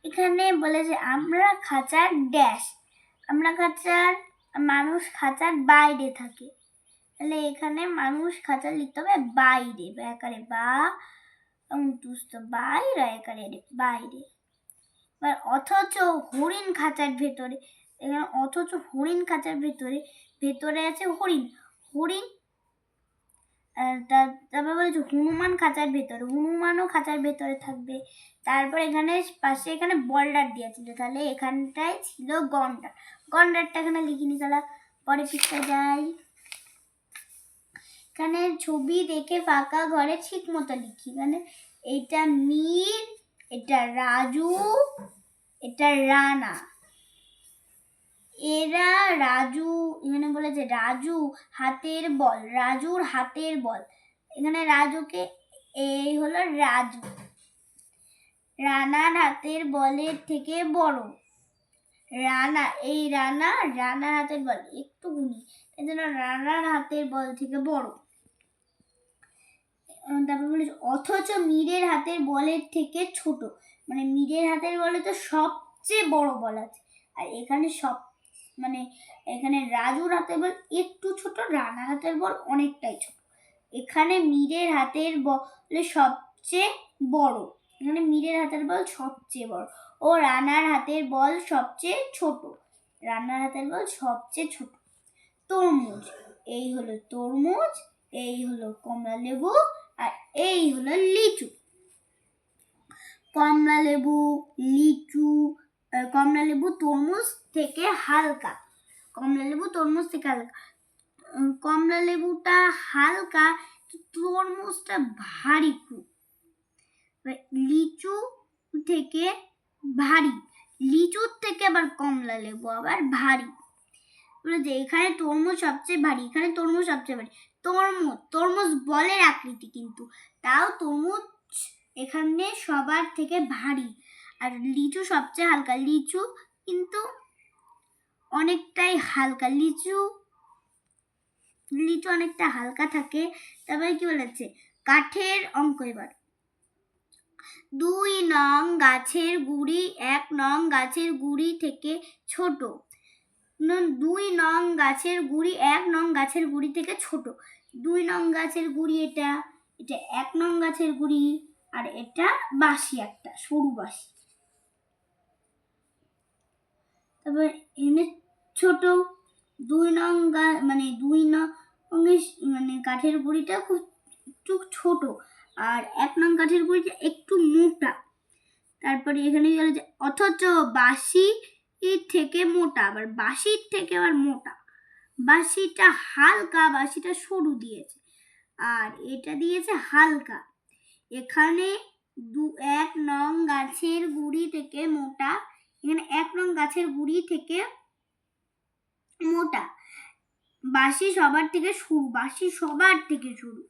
এখানে বলেছে আমরা খাঁচার ড্যাশ, মানুষ খাঁচার বাইরে থাকে। তাহলে এখানে মানুষ খাঁচা লিখতে হবে বাইরে, ব্যাকারে বা দুস্থ বাইরে একারে বাইরে। এবার অথচ হরিণ খাঁচার ভেতরে, এখানে অথচ হরিণ খাঁচার ভেতরে আছে হরিণ। তারপর বলেছে হনুমান খাঁচার ভেতরে, হনুমানও খাঁচার ভেতরে থাকবে। তারপর এখানে পাশে এখানে বল্ডার দিয়েছিল, তাহলে এখানটায় ছিল গন্ডার। গন্ডারটা এখানে লিখিনি, তাহলে পরে পিকটা যাই। এখানে ছবি দেখে ফাঁকা ঘরে ঠিক মতো লিখি। মানে এটা মীর, এটা রাজু, এটা রানা। এরা রাজু, এখানে বলেছে রাজু হাতের বল, রাজুর হাতের বল। এখানে রাজুকে, এই হলো রাজু। রানার হাতের বলের থেকে বড়। রানা, এই রানার হাতের বল একটু গুনি, এই জন্য রানার হাতের বল থেকে বড়। তারপর বলেছে অথচ মীরের হাতের বলের থেকে ছোট। মানে মীরের হাতের বলে তো সবচেয়ে বড় বল আছে, আর এখানে এখানে রাজুর হাতের বল একটু ছোট, রানার হাতের বল অনেকটাই ছোট। এখানে মীরের হাতের বল সবচেয়ে বড়, এখানে মীরের হাতের বল সবচেয়ে বড়, ও রানার হাতের বল সবচেয়ে ছোট, রানার হাতের বল সবচেয়ে ছোট। তরমুজ, এই হলো তরমুজ, এই হলো কমলা লেবু, আর এই হলো লিচু। কমলা লেবু তরমুজ থেকে হালকা, কমলা লেবুটা হালকা, তরমুজটা ভারী খুব। লিচু থেকে ভারী, লিচুর থেকে আবার কমলা লেবু আবার ভারী। যে এখানে তরমুজ সবচেয়ে ভারী, এখানে তরমুজ সবচেয়ে ভারী। তরমুজ বলের আকৃতি, কিন্তু তাও তরমুজ এখানে সবার থেকে ভারী। আর লিচু সবচেয়ে হালকা, লিচু কিন্তু অনেকটাই হালকা, লিচু অনেকটা হালকা থাকে। তারপরে কি বলেছে কাঠের অঙ্ক। এবার 2 নং গাছের গুড়ি 1 নং গাছের গুড়ি থেকে ছোট। 2 নং গাছের গুড়ি 1 নং গাছের গুড়ি থেকে ছোট। 2 নং গাছের গুড়ি এটা 1 নং গাছের গুড়ি, আর এটা বাঁশি, একটা সরু বাঁশি। তারপর এনে ছোট 2 নং কাঠের গুড়িটা খুব একটু ছোট, আর 1 নং কাঠের গুড়িটা একটু মোটা। তারপরে এখানে অথচ বাঁশি থেকে মোটা, আবার বাঁশির থেকে আবার মোটা। বাঁশিটা হালকা, বাঁশিটা সরু দিয়েছে, আর এটা দিয়েছে হালকা। এখানে 1 নং গাছের গুড়ি থেকে মোটা, এখানে 1 নং গাছের গুড়ি থেকে মোটা। বাঁশি সবার থেকে সরু,